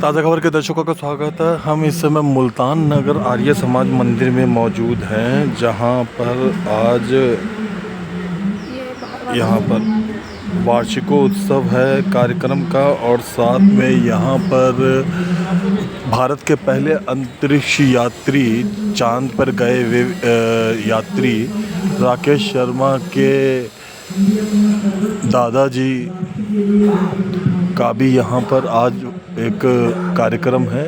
ताज़ा खबर के दर्शकों का स्वागत है। हम इस समय मुल्तान नगर आर्य समाज मंदिर में मौजूद हैं, जहां पर आज यहां पर वार्षिकोत्सव है कार्यक्रम का, और साथ में यहां पर भारत के पहले अंतरिक्ष यात्री, चांद पर गए वे यात्री राकेश शर्मा के दादाजी का भी यहाँ पर आज एक कार्यक्रम है,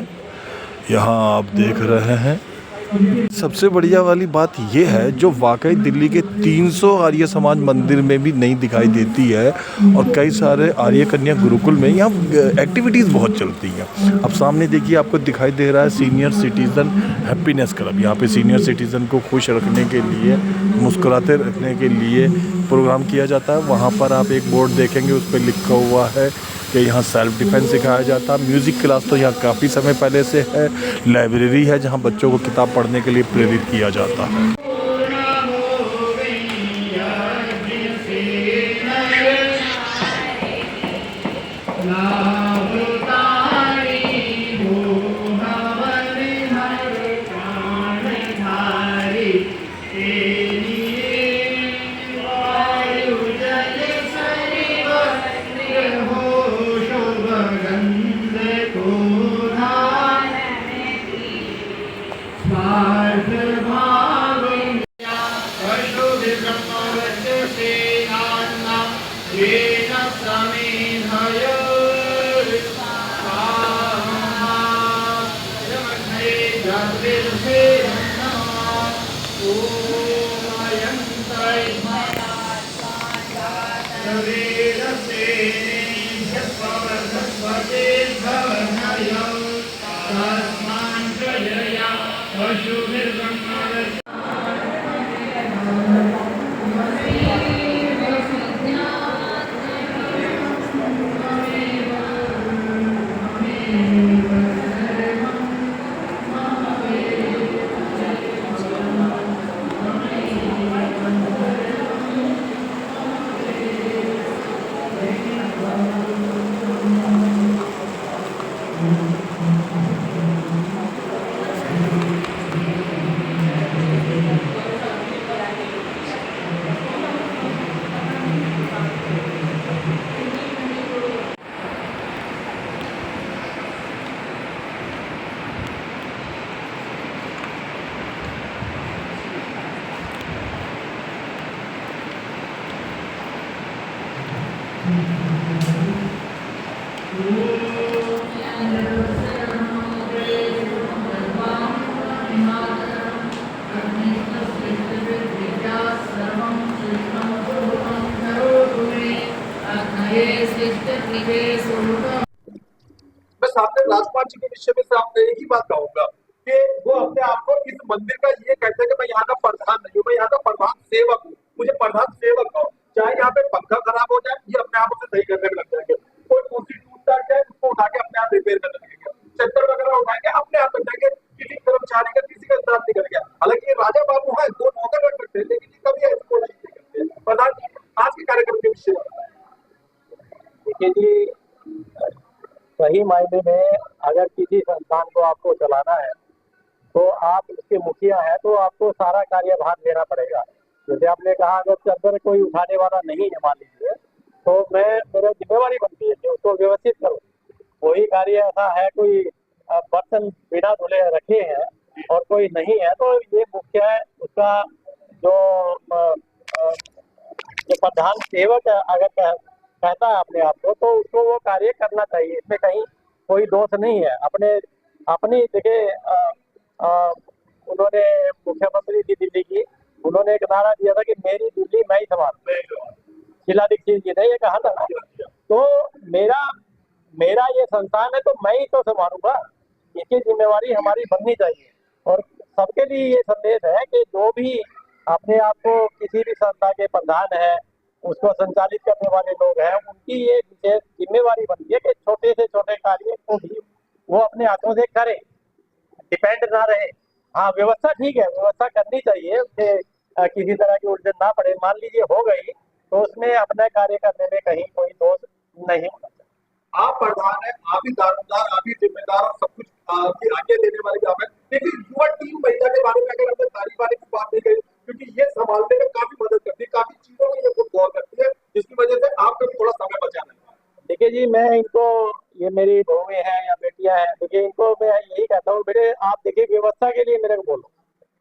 यहाँ आप देख रहे हैं। सबसे बढ़िया वाली बात ये है, जो वाकई दिल्ली के 300 आर्य समाज मंदिर में भी नहीं दिखाई देती है, और कई सारे आर्य कन्या गुरुकुल में यहाँ एक्टिविटीज़ बहुत चलती हैं। अब सामने देखिए, आपको दिखाई दे रहा है सीनियर सिटीज़न हैप्पीनेस क्लब। यहाँ पे सीनियर सिटीज़न को खुश रखने के लिए, मुस्कुराते रखने के लिए प्रोग्राम किया जाता है। वहाँ पर आप एक बोर्ड देखेंगे, उस पर लिखा हुआ है कि यहाँ सेल्फ डिफेंस सिखाया जाता है। म्यूज़िक क्लास तो यहाँ काफ़ी समय पहले से है। लाइब्रेरी है जहाँ बच्चों को किताब पढ़ने के लिए प्रेरित किया जाता है। मैं सामने राजपाल जी के विषय में से आपसे एक ही बात कहूंगा कि वो अपने आप को इस मंदिर का ये कहते हैं कि मैं यहाँ का प्रधान नहीं हूँ, मैं यहाँ का प्रधान सेवक हूँ। मुझे प्रधान सेवक कहो। चाहे यहाँ पे पंखा खराब हो जाए, ये अपने आप उसे सही करने में लग जाएंगे। कोई कुर्सी टूट जाए, उसको उठा के अपने आप रिपेयर करने लगेंगे। चद्दर वगैरह उठाएंगे, अपने आप बन जाएंगे। किसी कर्मचारी का, किसी का इंतजार नहीं करेंगे। हालांकि ये राजा बाबू है, दो नौकर रख सकते हैं, लेकिन ये कभी ऐसी कोशिश नहीं करते। प्रधान जी, आज के कार्यक्रम के विषय देखिए जी, सही मायने में अगर किसी संस्थान को आपको चलाना है तो आप उसके मुखिया हैं, तो आपको सारा कार्यभार लेना पड़ेगा। जैसे आपने कहा, अगर चद्दर कोई उठाने वाला नहीं है मान लीजिए, तो मेरा जिम्मेवारी बनती है कि उसको व्यवस्थित करो। कोई कार्य ऐसा है, कोई बर्तन बिना धुले रखे हैं और कोई नहीं है, तो ये मुखिया है उसका जो जो प्रधान सेवक अगर कहता है अपने आप को, तो उसको वो कार्य करना चाहिए। इसमें कहीं कोई दोष नहीं है। अपनी जगह उन्होंने, मुख्यमंत्री थी दिल्ली की, उन्होंने एक नारा दिया था कि मेरी दिल्ली मैं ही संभालूं। शीला दीक्षित जी ने ये कहा था ना। तो मेरा ये संस्थान है, तो मैं ही तो संभालूंगा। इसकी जिम्मेवारी हमारी बननी चाहिए। और सबके लिए ये संदेश है कि जो भी अपने आप को किसी भी संस्था के प्रधान है, उसको संचालित करने वाले लोग हैं, उनकी ये विशेष जिम्मेवारी बनती है कि छोटे से छोटे कार्य को भी वो अपने हाथों से करें, डिपेंड ना रहे। हाँ, व्यवस्था ठीक है, व्यवस्था करनी चाहिए, उससे किसी तरह की उलझन ना पड़े। मान लीजिए हो गई, तो उसमें अपना कार्य करने में कहीं कोई दोष नहीं होना चाहिए। आप प्रधान है, आप ही दारोमदार, आप ही जिम्मेदार और सब कुछ की आज्ञा देने वाले भी आप हैं। लेकिन युवा टीम महिला के बारे में अगर हमने तारीफ वाले की बात नहीं कही, क्योंकि ये संभालने में काफी मदद करती है, काफी चीजों में ये खुद गौर करती है, जिसकी वजह से आपको भी थोड़ा समय बचाना है। देखिए जी, मैं इनको, ये मेरी बहुएं हैं या बेटियां हैं, देखिए इनको मैं यही कहता हूँ, बेटे आप देखिए व्यवस्था के लिए मेरे को बोलो,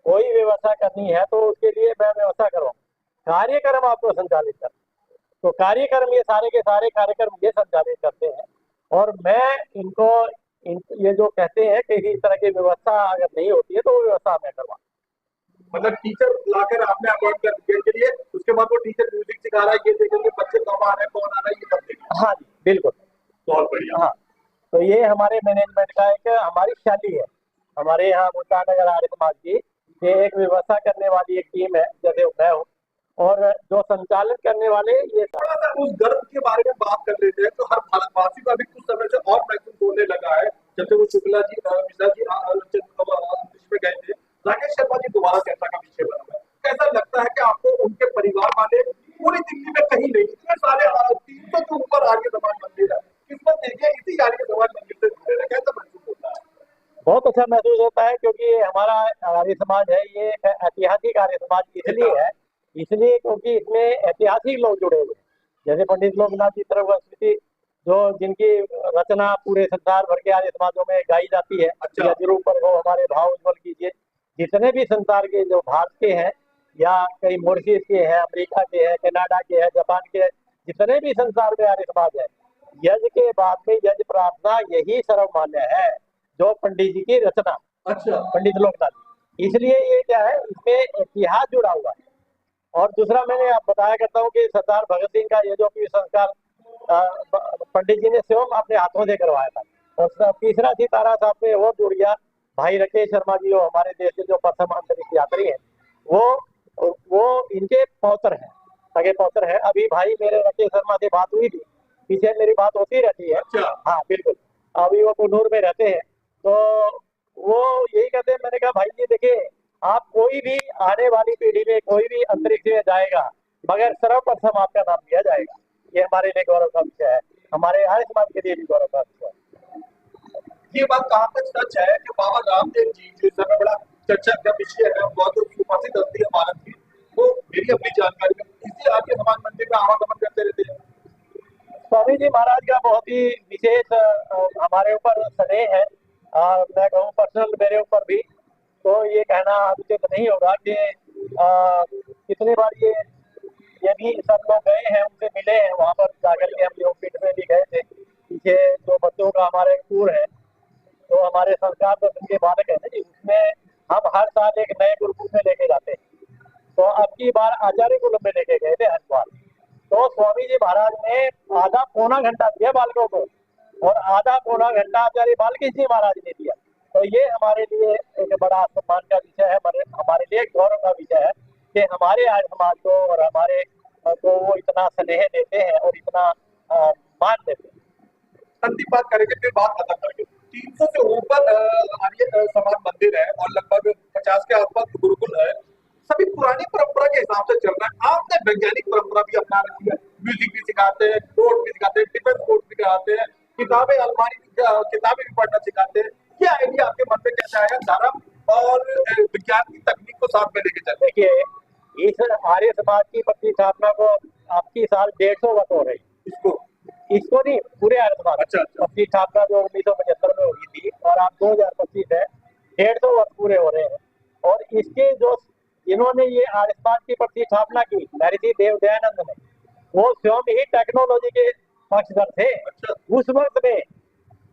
कोई व्यवस्था करनी है तो उसके लिए मैं व्यवस्था करूँ, कार्यक्रम आपको संचालित कर, तो कार्यक्रम ये सारे के सारे कार्यक्रम ये संचालित करते हैं। और मैं इनको ये जो कहते हैं कि इस तरह की व्यवस्था अगर नहीं होती है तो वो व्यवस्था मैं करवा। मतलब टीचर लाकर आपने अपॉइंट कर दिया के लिए, उसके बाद वो टीचर म्यूजिक सिखा रहा है, ये देखेंगे बच्चे कब आ रहे हैं, कौन आ रहा है, ये सब देखेंगे। हाँ जी बिल्कुल, बहुत बढ़िया। हाँ। तो ये हमारे मैनेजमेंट का एक हमारी शैली है, हमारे यहाँ मुल्तान नगर आर्य समाज की, ये एक व्यवस्था करने वाली एक टीम है, जैसे मैं हूँ, और जो संचालन करने वाले ये थोड़ा सा उस गर्व के बारे में बात कर लेते हैं, तो हर भारतवासी का भी कुछ समय से और महसूस होने लगा है, जब से वो शुक्ला जी मिश्रा जी में गए थे, राकेश शर्मा जी दोबारा चर्चा का विषय बना है। कैसा लगता है कि आपको उनके परिवार वाले पूरी दिल्ली में कहीं नहीं, इतने सारे 300 के ऊपर आर्य समाज मंदिर है, किस्मत देखिए इसी आर्य समाज मंदिर से जुड़े हैं, कैसा महसूस होता है? बहुत अच्छा महसूस होता है, क्योंकि हमारा आर्य समाज है, ये ऐतिहासिक आर्य समाज इसलिए क्योंकि इसमें ऐतिहासिक लोग जुड़े हुए हैं, जैसे पंडित लोकनाथ जी तरफ स्मृति, जो जिनकी रचना पूरे संसार भर के आर्य समाजों में गाई जाती है। अच्छा। या जरूर पर हो हमारे भाव उज्जवल कीजिए, जितने भी संसार के जो भारत के हैं या कई मॉरिशस के हैं, अमेरिका के हैं, कनाडा के हैं, जापान के हैं, जितने भी संसार में आर्य समाज है, यज्ञ के बाद में यज्ञ प्रार्थना यही सर्वमान्य है, जो पंडित जी की रचना, अच्छा। पंडित लोकनाथ, इसलिए ये क्या है, इसमें इतिहास जुड़ा हुआ है। और दूसरा मैंने आप बताया करता हूँ कि सरदार भगत सिंह का ये जो भी संस्कार पंडित जी ने स्वयं अपने हाथों से करवाया था। और तीसरा सितारा साहब में वो जुड़ गया, भाई राकेश शर्मा जी जो हमारे देश के जो प्रथम अंतरिक्ष यात्री हैं, वो इनके पौत्र हैं, सगे पौत्र हैं। अभी भाई मेरे राकेश शर्मा से बात हुई थी, पीछे मेरी बात होती रहती है। अच्छा। हाँ बिल्कुल, अभी वो कुन्नूर में रहते हैं, तो वो यही कहते हैं, मैंने कहा भाई जी देखिए, आप कोई भी आने वाली पीढ़ी में कोई भी अंतरिक्ष में जाएगा, मगर सर्वप्रथम आपका नाम लिया जाएगा, ये हमारे लिए गौरव का विषय है, हमारे आर्य समाज के लिए भी गौरव का विषय है। ये बात कहाँ तक सच है कि बाबा रामदेव जी जो इस समय बड़ा चर्चा का विषय है, बहुत सुप्रसिद्ध हस्ती है भारत की, वो मेरी अपनी जानकारी में इसी आर्य समाज मंदिर में आवागमन करते रहते हैं। स्वामी जी महाराज का बहुत ही विशेष हमारे ऊपर स्नेह है, मैं कहूँ पर्सनल मेरे ऊपर भी, तो ये कहना उचित नहीं होगा कि कितनी बार ये भी सब लोग गए हैं, उनसे मिले हैं, वहाँ पर जाकर के हम योगपीठ में भी गए थे। पीछे जो बच्चों का हमारा एक टूर है, तो हमारे संस्कार दर्शन के बालक है ना जी, उसमें हम हर साल एक नए गुरुकुल में लेके जाते हैं, तो अब की बार आचार्य कुल में लेके गए थे हरिद्वार, तो स्वामी जी महाराज ने आधा पौना घंटा दिया बालकों को, और आधा पौना घंटा आचार्य बालकृष्ण जी महाराज ने दिया। तो ये हमारे लिए एक बड़ा सम्मान का विषय है, हमारे लिए गौरव का विषय है कि हमारे आर्य समाज को और हमारे को वो इतना स्नेह देते हैं और इतना मान देते हैं। अंतिम बात करेंगे, फिर बात खत्म करेंगे। 300 से ऊपर आर्य समाज मंदिर है और लगभग 50 के आसपास गुरुकुल है, सभी पुरानी परंपरा के हिसाब से चल रहा है। आपने वैज्ञानिक परंपरा भी अपना रखी है, म्यूजिक भी सिखाते हैं, कोर्स भी सिखाते हैं, डिफेंस कोर्स भी सिखाते हैं, किताबें अलमारी किताबें भी पढ़ना सिखाते हैं। ये आइडिया आपके मन में कैसे आया, धर्म और विज्ञान की तकनीक को साथ में लेके चलने? देखिए, इस आर्य समाज की प्रतिष्ठापना को आपकी साल 150 वर्ष हो रही, इसको नहीं, पूरे आर्य समाज। अच्छा। प्रतिष्ठापना जो 1975 में हुई थी और आप 2025 है, 150 वर्ष पूरे हो रहे हैं। और इसके जो इन्होंने ये आर्य समाज की प्रतिष्ठापना की, महर्षि देव दयानंद ने, वो स्वयं ही टेक्नोलॉजी के पक्षधर थे। अच्छा। उस वक्त में,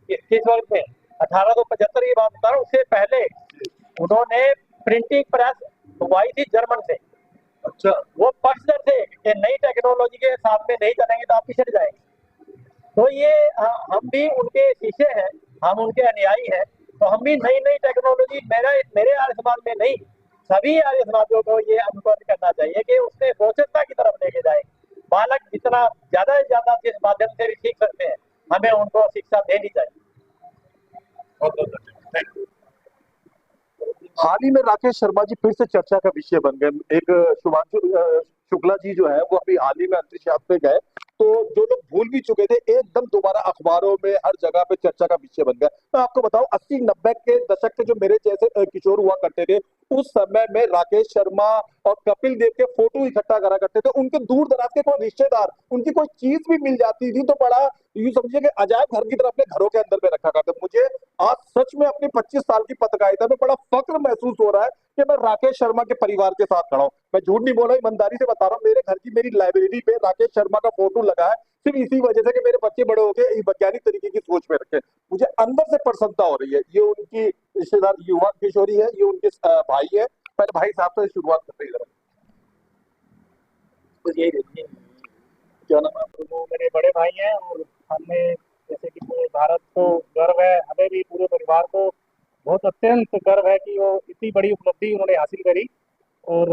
किस वक्त में, 1875 की बात बता रहा हूँ, उससे पहले उन्होंने प्रिंटिंग प्रेस मंगवाई थी जर्मन से। अच्छा। वो पक्षधर थे कि नई टेक्नोलॉजी के साथ में नहीं चलेंगे तो आप पिछड़ जाएंगे। तो ये हम भी उनके शिष्य हैं, हम उनके अनुयायी हैं, तो हम भी नई नई टेक्नोलॉजी, मेरे आर्य समाज में नहीं, सभी आर्य समाजों को ये अनुकरण करना चाहिए कि उसने रोचकता की तरफ लेके जाए। बालक जितना ज्यादा से ज्यादा जिस माध्यम से भी सीख सकते हैं, हमें उनको शिक्षा देनी चाहिए। हाल ही में राकेश शर्मा जी फिर से चर्चा का विषय बन गए। एक शुभांशु शुक्ला जी जो है वो अभी हाल ही में अंतरिक्ष यात्रा पे गए, तो जो लोग भूल भी चुके थे एकदम दोबारा अखबारों में हर जगह पे चर्चा का विषय बन गया। मैं आपको बताऊं 80-90 के दशक के जो मेरे जैसे किशोर हुआ करते थे, उस समय में राकेश शर्मा और कपिल देव के फोटो इकट्ठा करा करते थे। उनके दूर दराज के कोई रिश्तेदार उनकी कोई चीज भी मिल जाती थी तो बड़ा यूं समझिए कि अजायब घर की तरह अपने घरों के अंदर में रखा करते। मुझे आज सच में अपनी 25 साल की पत्रकारिता में बड़ा फक्र महसूस हो रहा है कि मैं राकेश शर्मा के परिवार के साथ खड़ा हूं। मैं झूठ नहीं बोल रहा, ईमानदारी से बता रहा हूं, मेरे घर की मेरी लाइब्रेरी पे राकेश शर्मा का फोटो लगा है सिर्फ इसी वजह से कि मेरे बच्चे बड़े हो गए वैज्ञानिक तरीके की सोच में रखे। मुझे अंदर से प्रसन्नता हो रही है। ये उनकी रिश्तेदार युवा किशोरी है, ये उनके भाई है। पहले भाई साहब से शुरुआत करते हैं। तो यही देखिए, क्या नाम है आपका? वो मेरे बड़े भाई हैं और हमें जैसे कि पूरे भारत को गर्व है, हमें भी पूरे परिवार को बहुत अत्यंत गर्व है कि वो इतनी बड़ी उपलब्धि उन्होंने हासिल करी। और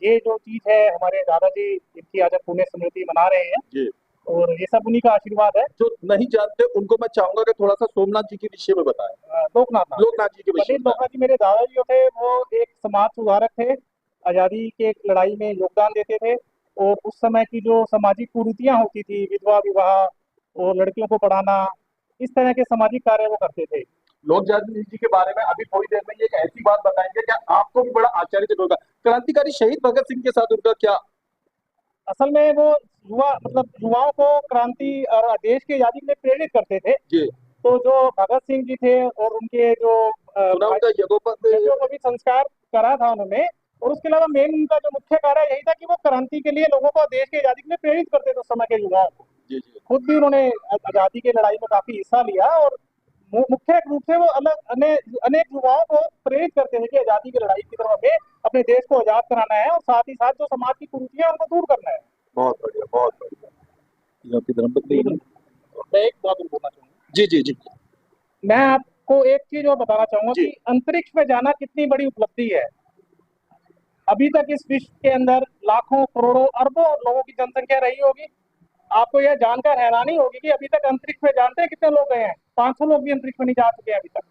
ये जो चीज़ है हमारे दादाजी इनकी आज हम पुण्य स्मृति मना रहे हैं जी, और ये सब उन्हीं का आशीर्वाद है। जो नहीं जानते उनको मैं चाहूंगा कि थोड़ा सा सोमनाथ जी के विषय में बताएं। लोकनाथ नाथ लोकनाथ जी के विषय पंडित में लोकनाथ जी मेरे दादाजी जो थे वो एक समाज सुधारक थे, आज़ादी के लड़ाई में योगदान देते थे और उस समय की जो सामाजिक कुरीतियां होती थी, विधवा विवाह और लड़कियों को पढ़ाना, इस तरह के सामाजिक कार्य वो करते थे। लोकनाथ जी के बारे में अभी थोड़ी देर में ये एक ऐसी बात बताएंगे क्या आपको भी बड़ा आश्चर्यचकित होगा। क्रांतिकारी शहीद भगत सिंह के साथ उनका क्या? असल में वो युवाओं को क्रांति और देश की आजादी के लिए प्रेरित करते थे। जी, तो जो भगत सिंह जी थे और उनके जो सुना उनका यज्ञोपवीत बच्चों को भी संस्कार करा था उन्होंने। और उसके अलावा मेन उनका जो मुख्य कार्य यही था कि वो क्रांति के लिए लोगों को देश की आजादी के लिए प्रेरित करते थे उस समय के युवाओं को। जी जी खुद भी उन्होंने आजादी की लड़ाई में काफी हिस्सा लिया और मुख्य रूप से वो अनेक युवाओं को प्रेरित करते थे कि आजादी की लड़ाई की तरफ हमें अपने देश को आजाद कराना है और साथ ही साथ जो समाज की कुरीतियां हैं उनको दूर करना है। बहुत बढ़िया, बहुत बढ़िया। ये आपकी धर्मपत्नी है ना? मैं एक बात और बोलना चाहूंगा, जी जी जी मैं आपको एक चीज और बताना चाहूंगा जी। कि अंतरिक्ष में जाना कितनी बड़ी उपलब्धि है। अभी तक इस विश्व के अंदर लाखों करोड़ों अरबों लोगों की जनसंख्या रही होगी। आपको यह जानकर हैरानी होगी कि अभी तक अंतरिक्ष में जानते हैं कितने लोग गए हैं? 500 लोग भी अंतरिक्ष में नहीं जा चुके हैं अभी तक।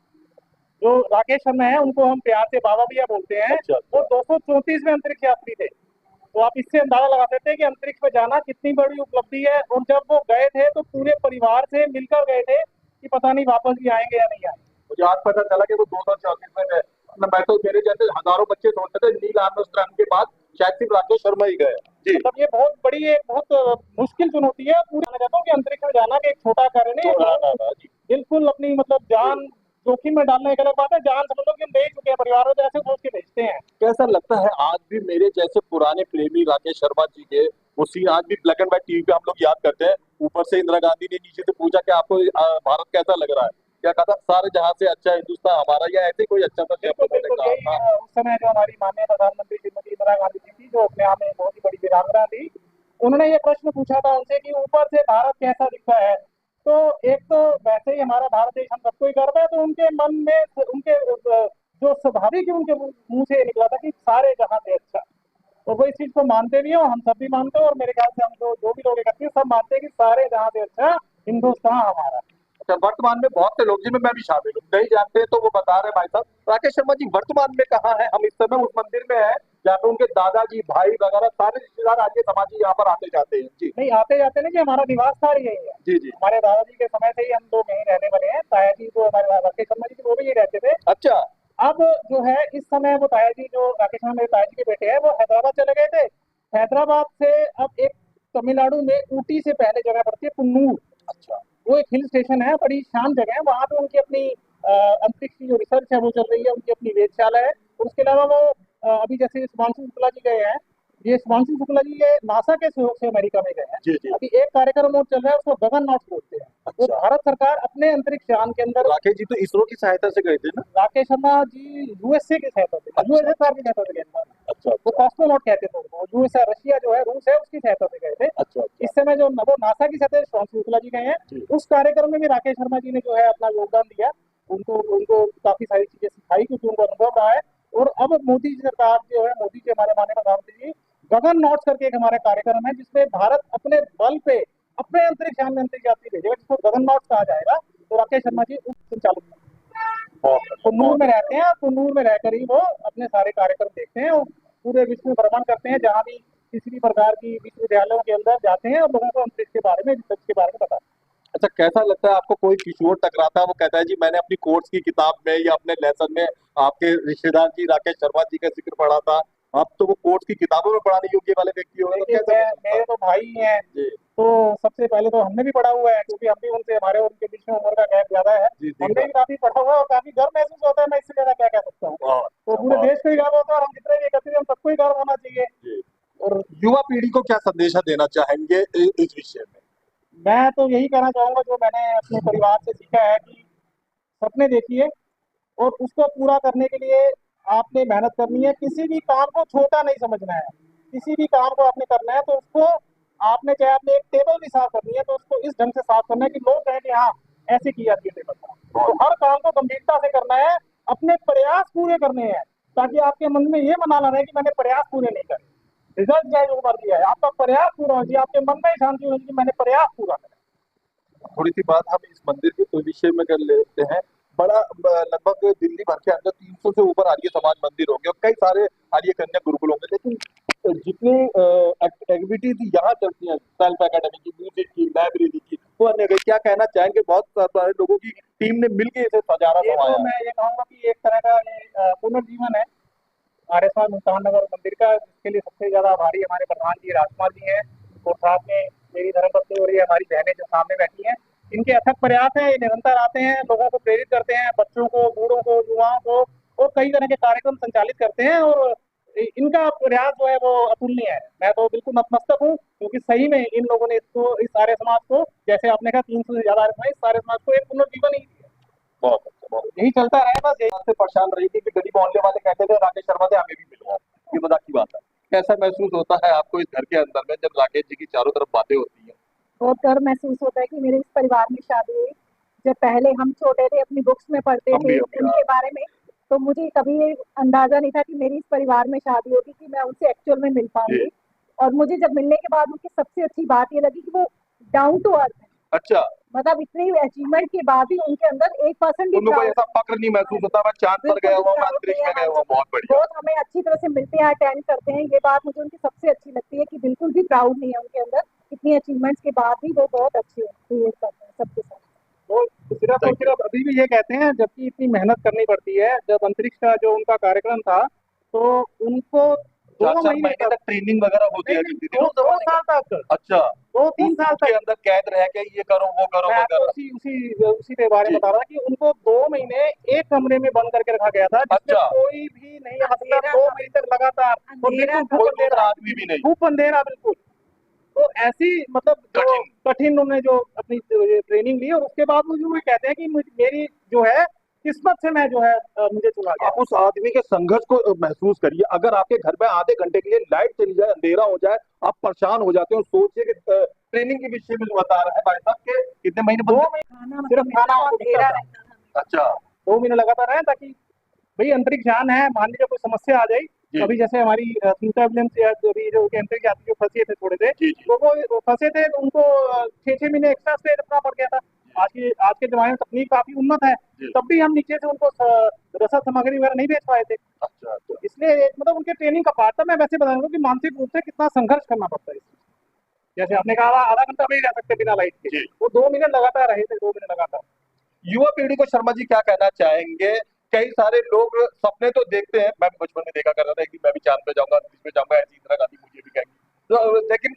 जो राकेश शर्मा है उनको हम प्यार से बाबा भैया बोलते हैं, अच्छा, वो 234वें अंतरिक्ष यात्री थे। तो आप इससे अंदाजा लगा सकते हैं कि अंतरिक्ष में जाना कितनी बड़ी उपलब्धि है। और जब वो गए थे तो पूरे परिवार से मिलकर गए थे कि पता नहीं वापस भी आएंगे या नहीं आएंगे। मुझे आज पता चला कि वो 234 में गए। मैं तो मेरे जैसे हजारों बच्चे सोचते थे नील आर्मस्ट्रांग के बाद शायद सिर्फ राकेश शर्मा ही गए। जी, मतलब ये बहुत बड़ी एक बहुत मुश्किल चुनौती है। पूरी मैं चाहता हूँ कि अंतरिक्ष में जाना कि एक छोटा कार्य नहीं है, जी। बिल्कुल अपनी मतलब जान जोखिम में डालना एक अलग बात है। जान समझ लो कि हम दे चुके हैं, परिवार में ऐसे सोच के भेजते हैं। कैसा लगता है आज भी मेरे जैसे पुराने प्रेमी राकेश शर्मा जी के उसी आज भी ब्लैक एंड व्हाइट टीवी पे हम लोग याद करते हैं। ऊपर से इंदिरा गांधी ने नीचे से पूछा कि आपको भारत कैसा लग रहा है, क्या कहा था? सारे जहां से अच्छा हिंदुस्तान हमारा, या ऐसे कोई अच्छा था बिल्कुल बिल्कुल यही उस समय जो हमारी माननीय प्रधानमंत्री श्रीमती इंदिरा गांधी जी थी, जो अपने आप में बहुत ही बड़ी वीरांगना थी, उन्होंने ये प्रश्न पूछा था उनसे कि ऊपर से भारत कैसा दिखता है। तो एक तो वैसे ही हमारा भारत देश हम सबको ही गर्व है, तो उनके मन में उनके जो स्वाभाविक ही उनके मुंह से निकला था कि सारे जहां से अच्छा। और वो इस चीज को मानते भी हैं और हम सब भी मानते हैं और मेरे ख्याल से हम जो भी लोग इकट्ठे हैं सब मानते हैं कि सारे जहां से अच्छा हिंदुस्तान हमारा। अच्छा, वर्तमान में बहुत से लोग जिनमें मैं भी शामिल हूँ नहीं जानते तो वो बता रहे भाई साहब राकेश शर्मा जी वर्तमान में कहाँ है। हम इस समय उस मंदिर में है जहाँ पे उनके दादाजी भाई वगैरह सारे रिश्तेदार आगे समाजी यहाँ पर आते जाते हैं। जी नहीं आते जाते नहीं कि हमारा निवास स्थान यही है। जी जी। हमारे दादाजी के समय से ही हम लोग यहीं रहने वाले हैं। ताया जी जो हमारे राकेश शर्मा जी थे वो भी यही रहते थे। अच्छा, अब जो है इस समय वो ताया जी जो राकेश शर्मा मेरे ताया जी के बेटे हैं वो हैदराबाद चले गए थे। हैदराबाद से अब एक तमिलनाडु में ऊटी से पहले जगह पड़ती है कुन्नूर। अच्छा, वो एक हिल स्टेशन है, बड़ी शांत जगह है। वहां पे उनकी अपनी अंतरिक्ष की जो रिसर्च है वो चल रही है, उनकी अपनी वेधशाला है। और उसके अलावा वो अभी जैसे शुभांशु शुक्ला जी गए हैं, ये शुभांशु शुक्ला जी ये नासा के सहयोग से अमेरिका में गए हैं। जी जी। अभी एक कार्यक्रम और चल रहा है उसको गगन नॉट बोलते हैं। वो अच्छा, भारत सरकार अपने अंतरिक्ष यान के अंदर राकेश जी तो इसरो की सहायता से गए थे ना? राकेश शर्मा जी यूएसए की सहायता से, अच्छा। यूएसएसआर की सहायता से गए थे। अच्छा वो कॉस्मोनॉट कहते थे उनको। यूएसए रशिया जो है रूस है उसकी सहायता से गए थे। अच्छा इस समय जो वो नासा की सहायता से शुभांशु शुक्ला जी गए हैं। जी। उस कार्यक्रम में भी राकेश शर्मा जी ने जो है अपना योगदान दिया। उनको उनको काफी सारी चीजें सिखाई क्योंकि उनको अनुभव रहा है। और अब मोदी जी सरकार जो है, मोदी जी हमारे माननीय प्रधानमंत्री जी गगन नॉट्स करके एक हमारे कार्यक्रम है जिसमें भारत अपने बल पे अपने अंतरिक्ष यान में अंतरिक्ष यात्री भेजेगा, जिसको गगन नॉट्स कहा जाएगा। तो राकेश शर्मा जी उस संचालित कुन्नूर में रहते हैं। कुन्नूर में रहकर ही वो अपने सारे कार्यक्रम देखते हैं और पूरे विश्व में भ्रमण करते हैं। जहाँ भी किसी भी प्रकार की विश्वविद्यालयों के अंदर जाते हैं और लोगों को अंतरिक्ष के बारे में, रिसर्च के बारे में बताते हैं। अच्छा, कैसा लगता है आपको? कोई किशोर टकराता है, वो कहता है जी मैंने अपनी कोर्स की किताब में या अपने लेसन में आपके रिश्तेदार जी राकेश शर्मा जी का जिक्र पढ़ा था, अब तो वो कोर्स की किताबों में पढ़ाने योग्य वाले व्यक्ति हो गए, तो देखिए, कैसे हो सकता मेरे है? तो भाई हैं, जी तो सबसे पहले तो हमने भी पढ़ा हुआ है, क्योंकि हम भी उनसे, हमारे और उनके बीच में उम्र का गैप ज्यादा है। जी हमने भी काफी पढ़ा हुआ है और काफी गर्व महसूस होता है। मैं इससे ज्यादा क्या कह सकता हूँ। बहुत तो पूरे बहुत देश को ही गर्व होता है, और हम जितने भी एकत्रित हैं, हम सबको ही गर्व होना चाहिए। जी। और युवा पीढ़ी को क्या संदेशा देना चाहेंगे इस विषय में? मैं तो यही कहना चाहूंगा, जो मैंने अपने परिवार से सीखा है, कि सपने देखिए और उसको पूरा करने के लिए आपने मेहनत करनी है। किसी भी काम को छोटा नहीं समझना है। किसी भी काम को आपने करना है तो उसको आपने, चाहे आपने एक टेबल भी साफ करनी है तो उसको इस ढंग से साफ करना है कि लोग कहें कि हाँ, ऐसे की जाती है टेबल। तो हर काम को गंभीरता से करना है, अपने प्रयास पूरे करने हैं, ताकि आपके मन में ये मना ना रहे कि मैंने प्रयास पूरे नहीं करे। रिजल्ट चाहे जो मर्जी है, आपका प्रयास पूरा होना चाहिए, आपके मन में ही शांति होनी चाहिए कि मैंने प्रयास पूरा करा। थोड़ी सी बात हम इस मंदिर के विषय में कर लेते हैं। बड़ा लगभग दिल्ली भर के अंदर 300 से ऊपर आर्य समाज मंदिर होंगे और कई सारे आर्य कन्या गुरुकुल होंगे, लेकिन जितनी एक्टिविटीज यहाँ चलती हैं, सेल्फ एकेडमी की, म्यूजिक की, लाइब्रेरी की, वो अन्य कई, क्या कहना चाहेंगे? बहुत सारे लोगों की टीम ने मिलकर इसे सजाना ये संवारा तो है। मैं ये कहूंगा कि एक तरह का ये पुनर्जीवन है आर्यसमाज मुल्तान नगर मंदिर का, जिसके लिए सबसे ज्यादा आभारी हमारे प्रधान जी राजकुमार जी हैं, और साथ में मेरी धर्मपत्नी और ये हमारी बहनें जो सामने बैठी हैं। इनके अथक प्रयास है, ये निरंतर आते हैं, लोगों को प्रेरित करते हैं, बच्चों को, बूढ़ों को, युवाओं को, और कई तरह के कार्यक्रम संचालित करते हैं। और इनका प्रयास जो है वो अतुलनीय है। मैं तो बिल्कुल नतमस्तक हूँ, क्योंकि सही में इन लोगों ने इसको, इस आर्य समाज को, जैसे आपने कहा 300 से ज्यादा आर्य समाज, इस आर्य समाज को एक पुनर्जीवन ही दिया। बहुत अच्छा, बहुत यही चलता रहे बस। से परेशान रही थी कि गली मोहल्ले वाले कहते थे राकेश शर्मा से हमें भी मिलवाओ, ये मजाक की बात है। कैसा महसूस होता है आपको इस घर के अंदर में जब राकेश जी की चारों तरफ बातें होती हैं? बहुत गर्व महसूस होता है कि मेरे इस परिवार में शादी हुई। जब पहले हम छोटे थे, अपनी बुक्स में पढ़ते हम भी थे हाँ। उनके बारे में, तो मुझे कभी ये अंदाजा नहीं था कि मेरी इस परिवार में शादी होगी, कि मैं उनसे एक्चुअल में मिल पाऊंगी। जी। और मुझे जब मिलने के बाद उनकी सबसे अच्छी बात ये लगी कि वो डाउन टू अर्थ है। अच्छा, मतलब इतनी अचीवमेंट के बाद भी उनके अंदर 1% भी उनको कोई proud- ऐसा फक्र नहीं महसूस होता मैं चांद पर बिल्कुल गया भी हुआ, मैं proud अंतरिक्ष नहीं में है। गया हुआ। बहुत बढ़िया। बहुत हमें अच्छी तरह से मिलते हैं, अटेंड करते हैं, ये बात मुझे उनकी सबसे अच्छी लगती है कि बिल्कुल भी प्राउड नहीं है उनके अंदर। इतनी अचीवमेंट्स के बाद भी वो बहुत अच्छी बिहेव करते हैं सबके साथ। वो सिर्फ और सिर्फ अभी भी ये कहते हैं, जबकि इतनी मेहनत करनी पड़ती है। जब अंतरिक्ष का जो उनका कार्यक्रम था, तो उनको 2 4 महीने महीने तक ट्रेनिंग वगैरह होती है नहीं, जितनी 2 साल तक, अच्छा, 2-3 साल के तक। अंदर कैद रह के ये करो वो करो मैं आपको वगैरह। उसी उसी उसी के बारे में जी। बता रहा था कि उनको 2 महीने एक कमरे में बंद करके रखा गया था, जिसमें अच्छा। कोई भी नहीं आ सकता। 2 महीने तक लगातार, और बिल्कुल कोई धूप दूसरा अंधेरा, आदमी भी नहीं। धूप अंधेरा बिल्कुल। तो ऐसी, मतलब जो कठिन उन्होंने जो अपनी ट्रेनिंग ली, और उसके बाद वो कहते हैं कि मेरी जो है किस्मत से, मैं जो है मुझे चुना गया। आप उस आदमी के संघर्ष को महसूस करिए। अगर आपके घर में आधे घंटे के लिए लाइट चली जाए, अंधेरा हो जाए, आप परेशान हो जाते हो। सोचिए कि ट्रेनिंग के विषय में जो बता रहे हैं भाई साहब के कितने महीने 2 बंद- महीने सिर्फ खाना और अंधेरा रहता था। अच्छा 2 महीने लगातार रहे, ताकि भाई अंतरिक्ष यान है, मान लीजिए कोई समस्या आ जाए, जी। अभी जैसे हमारी स्मिता विलियम्स या अभी जो अंतरिक्ष यात्री जो फंसे थे थोड़े से, जी, जी। तो वो फंसे थे, तो उनको 6-6 महीने एक्स्ट्रा स्टे रखना पड़ गया था। आज के जमाने में तकनीक काफी उन्नत है, जी। तब भी हम नीचे से उनको रसद सामग्री वगैरह नहीं भेज पाए थे। अच्छा तो इसलिए मतलब उनके ट्रेनिंग का पार्ट था। मैं वैसे बता रहा हूँ कि मानसिक रूप से कितना संघर्ष करना पड़ता है। जैसे आपने कहा आधा घंटा भी नहीं रह सकते बिना लाइट के, जी। वो 2 मिनट लगातार रहे थे, 2 मिनट लगातार। युवा पीढ़ी को शर्मा जी क्या कहना चाहेंगे? कई सारे लोग सपने तो देखते हैं, मैं भी बचपन में देखा करता था कि मैं भी चांद पे जाऊंगा, अंतरिक्ष पे जाऊंगा, ऐसी इंदिरा गांधी मुझे भी कहेंगी, तो लेकिन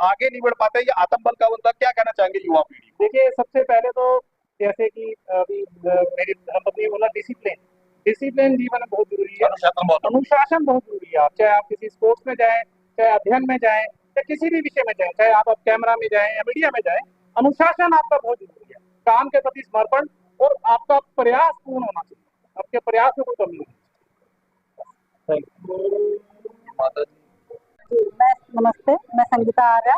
आगे नहीं बढ़ पाते। ये आत्मबल का होता, क्या कहना चाहेंगे युवा पीढ़ी को? देखिए, सबसे पहले तो जैसे कि अभी मेरी धर्मपत्नी ने बोला, डिसिप्लिन जीवन में बहुत जरूरी है। अनुशासन बहुत जरूरी है। अनुशासन बहुत जरूरी है। आप चाहे आप किसी स्पोर्ट्स में जाएं, चाहे अध्ययन में जाएं, या किसी भी विषय में जाएं, चाहे आप कैमरा में जाएं या मीडिया में जाएं, अनुशासन आपका बहुत जरूरी है। काम के प्रति समर्पण, और आपका प्रयास पूर्ण होना चाहिए। आपके प्रयास में कोई कमी नहीं। माता जी मैं नमस्ते, मैं संगीता आर्या।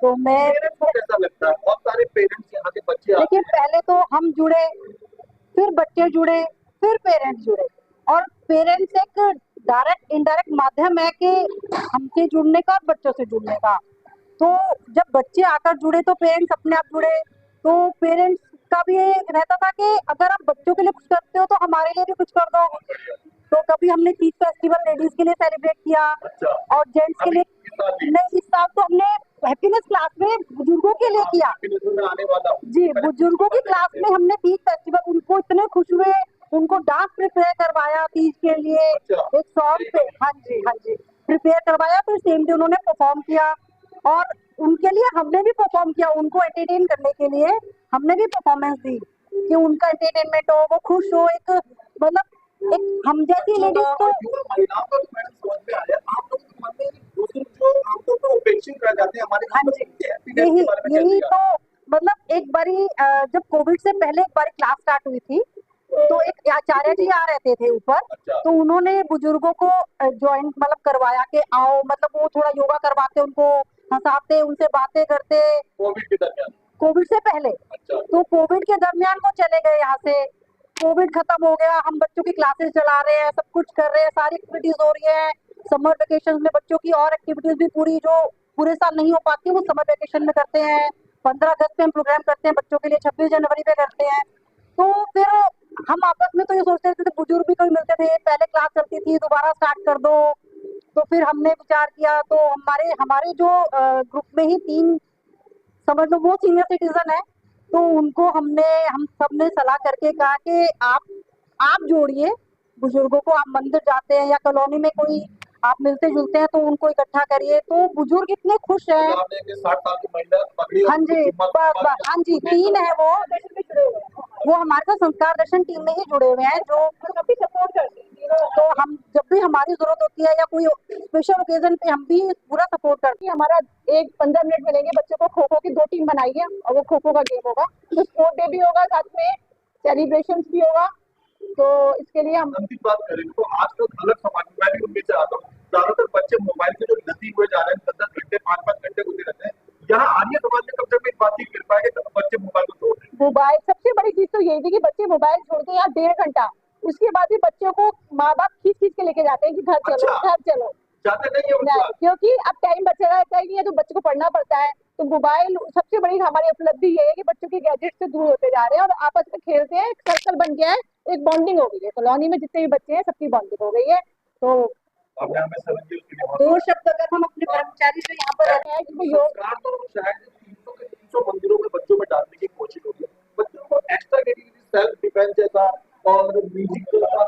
तो मैं पेरेंट्स को कैसा लगता है? बहुत सारे पेरेंट्स यहाँ के बच्चे आते देखिए, पहले तो हम जुड़े, फिर बच्चे जुड़े, फिर पेरेंट्स जुड़े। और पेरेंट्स एक डायरेक्ट इंडायरेक्ट माध्यम है कि हमसे जुड़ने का और बच्चों से जुड़ने का। तो जब बच्चे आकर जुड़े तो पेरेंट्स अपने आप जुड़े। तो पेरेंट्स का भी ये रहता था कि अगर आप बच्चों के लिए कुछ करते हो तो हमारे लिए भी कुछ कर दो। तो कभी हमने तीज फेस्टिवल लेडीज के लिए सेलिब्रेट किया, अच्छा। और जेंट्स के अभी लिए इस साल भी नहीं, इस साल तो हमने हैप्पीनेस क्लास में बुजुर्गों के लिए किया। मैं आने वाला हूँ। जी, बुजुर्गों की क्लास में हमने तीज फेस्टिवल, उनको इतने खुश हुए, उनको डांस प्रिपेयर करवाया तीज के लिए, अच्छा। एक सॉन्ग पे, हाँ जी, हाँ जी, प्रिपेयर करवाया, फिर सेम डे उन्होंने परफॉर्म किया और उनके लिए हमने भी परफॉर्म किया, उनको एंटरटेन करने के लिए हमने भी परफॉर्मेंस दी कि उनका एंटरटेनमेंट हो, वो खुश हो, एक मतलब एक हम जैसी लेडीज को। और महिलाओं का तो मैडम समझ में आया, आप लोग के मन में बुजुर्ग जो आमतौर पर उपेक्षित रह जाते हैं हमारे हाँ यहाँ जी, पर, हैप्पीनेस यही के बारे में यही कैसे तो मतलब एक बारी जब कोविड से पहले एक बारी क्लास स्टार्ट हुई थी, तो एक आचार्य जी आ रहते थे ऊपर, अच्छा। तो उन्होंने बुजुर्गों को ज्वाइन मतलब करवाया कि आओ, मतलब वो थोड़ा योगा करवाते, उनको हंसाते, उनसे बातें करते, कोविड के दरमियान? कोविड से पहले। अच्छा। तो कोविड के दरमियान वो चले गए यहाँ से, कोविड खत्म हो गया, हम बच्चों की क्लासेस चला रहे हैं, सब कुछ कर रहे हैं, सारी एक्टिविटीज हो रही है, समर वेकेशन में बच्चों की और एक्टिविटीज भी पूरी जो पूरे साल नहीं हो पाती वो समर वेकेशन में करते हैं, 15 अगस्त पे हम प्रोग्राम करते हैं बच्चों के लिए, 26 जनवरी पे करते हैं। तो फिर हम आपस में तो ये सोचते थे, बुजुर्ग भी कोई मिलते थे, पहले क्लास चलती थी दोबारा स्टार्ट कर दो। तो फिर हमने विचार किया, तो हमारे हमारे जो ग्रुप में ही 3 समझ लो वो सीनियर सिटीजन है, तो उनको हम सब ने सलाह करके कहा कि आप जोड़िए बुजुर्गों को, आप मंदिर जाते हैं या कॉलोनी में कोई आप मिलते जुलते हैं तो उनको इकट्ठा करिए, तो बुजुर्ग इतने खुश हैं। आपने एक 60 साल की महिला पकड़ी और हाँ जी, हाँ जी, 3 है वो हमारे साथ संस्कार दर्शन टीम में ही जुड़े हुए हैं, जो काफी सपोर्ट करते हैं। तो हम जब भी हमारी जरूरत होती है या कोई स्पेशल ओकेजन पे हम भी पूरा सपोर्ट करते हैं। हमारा एक 15 मिनट मिलेंगे, बच्चों को खो खो की 2 टीम बनाई है और वो खो खो का गेम होगा, तो स्पोर्ट डे भी होगा, साथ में सेलिब्रेशन भी होगा, तो इसके लिए हम की बात करें तो आजकल अलग समाज में, मैं भी उनमें से आता हूँ, ज्यादातर बच्चे मोबाइल के जो लती हुए जा रहे हैं, 10-10 घंटे 5-5 घंटे गुजरे रहते हैं। यहाँ आर्य समाज में कब तक इस बात की कृपा है कि बच्चे मोबाइल को छोड़ दें? मोबाइल, सबसे बड़ी चीज तो यही थी कि बच्चे मोबाइल छोड़ के यहाँ 1.5 घंटा, उसके बाद भी बच्चों को माँ बाप खींच खींच के लेके जाते हैं कि घर चलो, अच्छा। घर चलो, जाते नहीं है उनका? क्योंकि अब टाइम बचा रहता ही नहीं है, तो बच्चों को पढ़ना पड़ता है। तो मोबाइल, सबसे बड़ी हमारी उपलब्धि ये है कि बच्चों के गैजेट से दूर होते जा रहे हैं और आपस में खेलते हैं, एक सर्कल बन गया है, एक बॉन्डिंग हो गई है, कॉलोनी में जितने भी बच्चे हैं सबकी बॉन्डिंग हो गई है। तो आपने हमें समझिए उसके लिए 2 शब्द अगर हम अपने कर्मचारी जो यहाँ पर रहते हैं कि वो योग सरकार तो शायद 300 के 300 मंदिरों में बच्चों में डालने की कोशिश हो रही है, बच्चों को एक्स्ट्रा एक्टिविटी, सेल्फ डिफेंस जैसा और म्यूजिक जैसा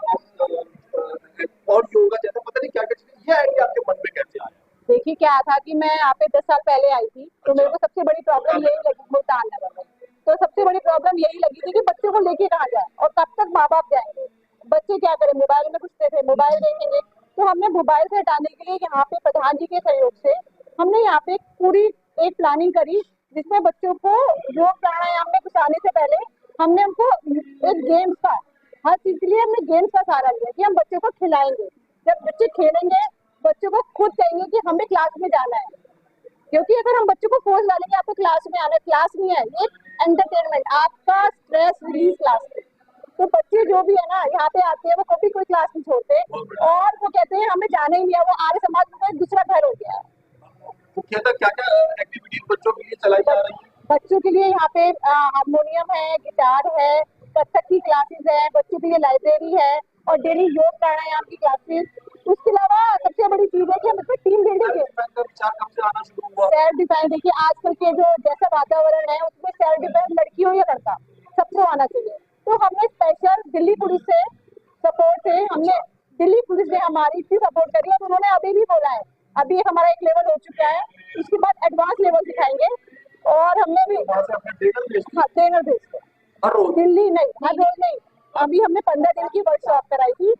और योगा जैसा, पता नहीं क्या क्या चीजें, ये आइडिया आपके मन में कैसे आया? देखिए क्या था कि मैं यहाँ पे 10 साल पहले आई थी, तो मेरे को सबसे बड़ी प्रॉब्लम यही लगी, मुल्तान नगर में, तो सबसे बड़ी प्रॉब्लम यही लगी थी कि बच्चों को लेके कहाँ जाए और कब तक माँ बाप जाएंगे, बच्चे क्या करें, मोबाइल में घुसते थे, मोबाइल देखेंगे। तो हमने मोबाइल से हटाने के लिए यहाँ पे प्रधान जी के सहयोग से हमने यहाँ पे पूरी एक प्लानिंग करी, जिसमें बच्चों को योग प्राणायाम में घुसाने से पहले हमने उनको एक गेम्स का, हर चीज के लिए हमने गेम्स का सहारा लिया कि हम बच्चों को खिलाएंगे, जब बच्चे खेलेंगे बच्चों को खुद कहेंगे कि हमें क्लास में जाना है, क्योंकि अगर हम बच्चों को फोर्स डालेंगे आपको क्लास में आना है, क्लास नहीं है, ये एंटरटेनमेंट, आपका स्ट्रेस रिलीज क्लास है। तो बच्चे जो भी है ना यहाँ पे आते हैं वो कभी कोई क्लास नहीं छोड़ते और वो कहते हैं हमें जाना ही नहीं है, वो आर्य समाज में एक दूसरा घर हो गया है। मुख्यतः क्या क्या एक्टिविटीज बच्चों के लिए चलाई जा रही है? बच्चों के लिए यहाँ पे हारमोनियम है, गिटार है, कथक की क्लासेस है, बच्चों के लिए लाइब्रेरी है और डेली योग प्राणायाम की क्लासेस। उसके अलावा सबसे बड़ी चीज है कि हम इसमें टीम बिल्डिंग है। विचार कब से आना शुरू हुआ? सेल्फ डिफेंस, देखिए आजकल के जो जैसा वातावरण है उसमें सेल्फ डिफेंस लड़की हो या लड़का सबको आना चाहिए। तो हमने स्पेशल दिल्ली पुलिस से सपोर्ट से हमने दिल्ली पुलिस ने हमारी इतनी सपोर्ट करी और उन्होंने अभी भी बोला है, अभी हमारा एक लेवल हो चुका है, उसके बाद एडवांस लेवल सिखाएंगे और हमने भी ट्रेनर भेजते हर रोज? दिल्ली नहीं, हर रोज नहीं, अभी हमने 15 दिन की वर्कशॉप कराई थी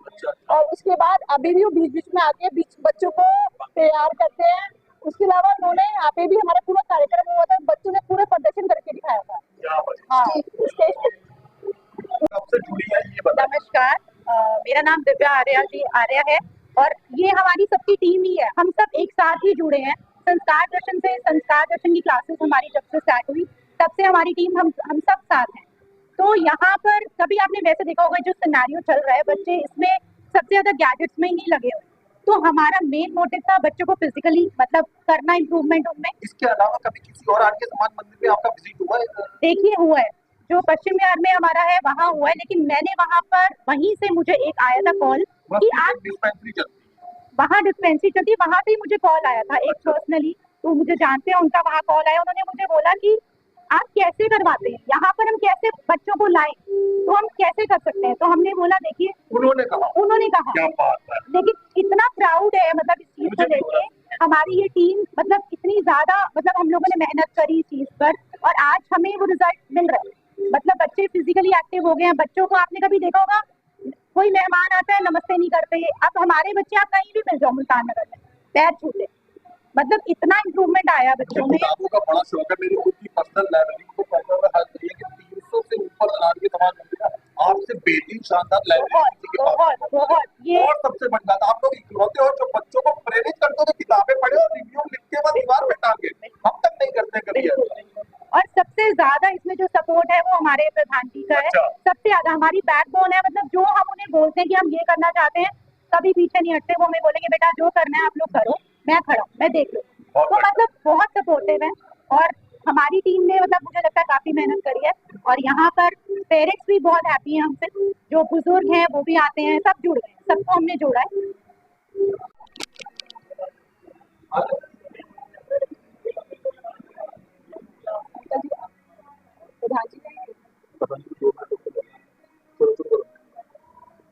और उसके बाद अभी भी वो बीच बीच में आके बीच बच्चों को तैयार करते हैं। उसके अलावा उन्होंने यहाँ पे भी हमारा पूरा कार्यक्रम हुआ था, बच्चों ने पूरा प्रदर्शन करके दिखाया था। हाँ, स्टेज पे। कब से जुड़ी है ये बता? नमस्कार, मेरा नाम दिव्या आर्या है और ये हमारी सबकी टीम ही है, हम सब एक साथ ही जुड़े हैं। संस्कार दर्शन की क्लासेस हमारी जब से स्टार्ट हुई तब से हमारी टीम हम सब साथ हैं। तो यहाँ पर कभी आपने वैसे देखा होगा जो सिनेरियो चल रहा है, बच्चे इसमें सबसे ज्यादा गैजेट्स में ही लगे हुए, तो हमारा मेन मोटिव था बच्चों को फिजिकली मतलब करना, इम्प्रूवमेंट उनमें। इसके अलावा कभी किसी और आर्य समाज मंदिर में आपका विजिट हुआ है? देखिए हुआ है, जो पश्चिम बिहार में हमारा है वहाँ हुआ है, लेकिन मैंने वहाँ पर वहीं से मुझे एक आया था कॉल कि आप डिस्पेंसरी चलती है। वहाँ डिस्पेंसरी चलती, वहां से ही मुझे कॉल आया था एक पर्सनली, तो मुझे जानते हैं, उनका वहाँ कॉल आया, उन्होंने मुझे बोला कि आप कैसे करवाते हैं यहाँ पर, हम कैसे बच्चों को लाएं, तो हम कैसे कर सकते हैं। तो हमने बोला देखिए, उन्होंने कहा क्या बात है। लेकिन इतना प्राउड है मतलब इस चीज को लेके, हमारी ये टीम मतलब इतनी ज्यादा मतलब हम लोगों ने मेहनत करी इस चीज पर, और आज हमें वो रिजल्ट मिल रहा है। मतलब बच्चे फिजिकली एक्टिव हो गए हैं। बच्चों को आपने कभी देखा होगा, कोई मेहमान आता है नमस्ते नहीं करते, अब हमारे बच्चे आप कहीं भी मिल जाओ मुल्तान नगर में पैर छूते, मतलब इतना इम्प्रूवमेंट आया बच्चों में। किताबों का बड़ा शौक है, मेरी खुद की पर्सनल लाइब्रेरी को पढ़ने में हर तरीके की 300 से ऊपर अनारवी समाज मंदिर है, आपसे बेहतरीन शानदार लाइब्रेरी के पास। बहुत ये और सबसे बड़ी बात, आप लोग इकलौते हो जो बच्चों को प्रेरित करते हो कि किताबें पढ़े और रिव्यू लिख के बाद दीवार पे टांगे, हम तक नहीं करते कभी ऐसा। और सबसे ज्यादा इसमें जो सपोर्ट है वो हमारे प्रधान जी का है। अच्छा। सबसे ज्यादा हमारी बैकबोन है, मतलब जो हम उन्हें बोलते हैं कि हम ये करना चाहते हैं, कभी पीछे नहीं हटते। वो हमें बोलेंगे बेटा जो करना है आप लोग करो, मैं खड़ा हूं, मैं देख लूं। बहुत तो मतलब बहुत सपोर्टिव है, और हमारी टीम ने मतलब मुझे लगता है काफी मेहनत करी है, और यहाँ पर पेरेंट्स भी बहुत हैप्पी हैं हमसे, जो बुजुर्ग हैं वो भी आते हैं, सब जुड़ गए, सबको हमने जोड़ा है। प्रधान जी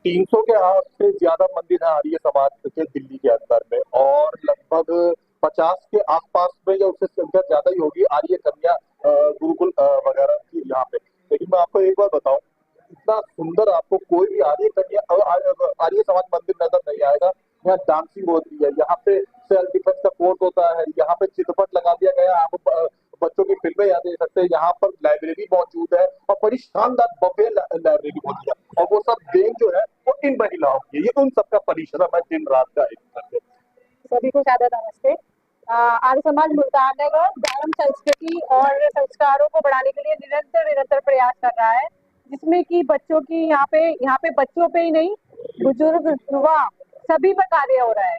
300 के आस से ज्यादा मंदिर है आर्य समाज के दिल्ली के अंदर में, और लगभग 50 के आसपास में या उससे संख्या ज्यादा ही होगी आर्य कन्या गुरुकुल वगैरह की यहाँ पे। लेकिन मैं आपको एक बार बताऊं, इतना सुंदर आपको कोई भी आर्य कन्या आर्य समाज मंदिर नजर नहीं आएगा। यहाँ डांसिंग होती है, यहाँ पे सेल्फ डिफेंस का कोर्स होता है, यहाँ पे चित्रपट लगा दिया गया है, आप बच्चों की फिल्में याद दे सकते हैं, यहाँ पर लाइब्रेरी मौजूद है और बड़ी शानदार भव्य लाइब्रेरी मौजूद है, और वो सब देन जो है वो इन महिलाओं की है, ये उन सबका परिश्रम है दिन रात का एक करके। सभी को सादर नमस्ते। आर्य समाज मुल्तान नगर धर्म संस्कृति और संस्कारों को बढ़ाने के लिए निरंतर प्रयास कर रहा है, जिसमें कि बच्चों की यहाँ पे बच्चों पे ही नहीं, बुजुर्ग युवा सभी पर कार्य हो रहा है।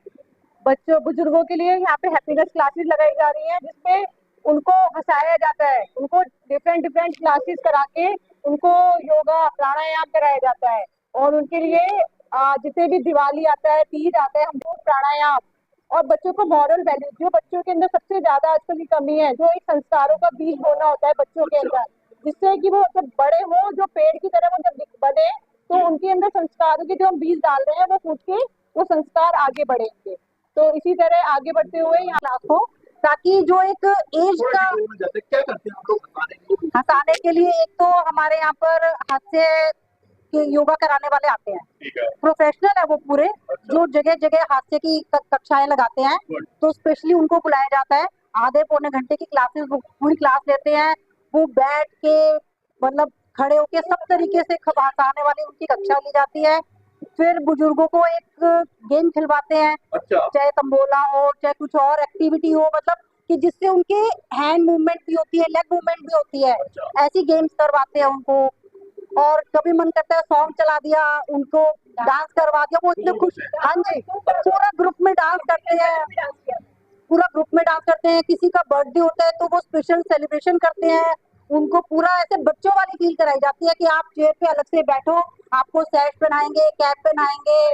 बच्चों बुजुर्गों के लिए यहाँ पे हैप्पीनेस क्लासेस लगाई जा रही हैं, जिसमें उनको हंसाया जाता है, उनको डिफरेंट क्लासेस करा के उनको योगा प्राणायाम कराया जाता है, और उनके लिए जितने भी दिवाली आता है, तीज आता है, हम लोग प्राणायाम और बच्चों को मॉरल वैल्यू, जो बच्चों के अंदर सबसे ज्यादा आजकल की कमी है, जो एक संस्कारों का बीज बोना होता है बच्चों के अंदर, जिससे कि वो जब बड़े हो, जो पेड़ की तरह वो जब बने, तो उनके अंदर संस्कारों के जो हम बीज डाल रहे हैं वो फूट के वो संस्कार आगे बढ़ेंगे। तो इसी तरह आगे बढ़ते हुए यहाँ क्लास हो, ताकि जो एक एज का जैसे क्या करते हैं आप लोग हंसाने के लिए, एक तो हमारे यहाँ पर हास्य के योगा कराने वाले आते हैं, ठीक है, प्रोफेशनल है वो पूरे, जो जगह जगह हास्य की कक्षाएं लगाते हैं, तो स्पेशली उनको बुलाया जाता है। आधे पौने घंटे की क्लासेस पूरी क्लास लेते हैं, वो बैठ के मतलब खड़े होके सब तरीके से हंसाने वाली उनकी कक्षा ली जाती है। फिर बुजुर्गों को एक गेम खिलवाते हैं, अच्छा, चाहे तंबोला हो, चाहे कुछ और एक्टिविटी हो, मतलब कि जिससे उनके हैंड मूवमेंट भी होती है, लेग मूवमेंट भी होती है, ऐसी गेम्स करवाते हैं उनको। और कभी मन करता है सॉन्ग चला दिया, उनको डांस करवा दिया, वो इतने खुश, हाँ जी, पूरा ग्रुप में डांस करते हैं, किसी का बर्थडे होता है तो वो स्पेशल सेलिब्रेशन करते हैं, उनको पूरा ऐसे बच्चों वाली फील कराई जाती है कि आप चेयर पे अलग से बैठो, आपको सैश पहनाएंगे, कैप पहनाएंगे,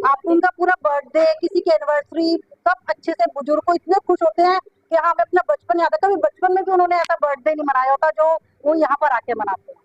आप उनका पूरा बर्थडे, किसी की एनिवर्सरी, सब अच्छे से बुजुर्ग को इतने खुश होते हैं कि हाँ हमें अपना बचपन याद है। कभी बचपन में भी उन्होंने ऐसा बर्थडे नहीं मनाया होता जो वो यहाँ पर आके मनाते हैं।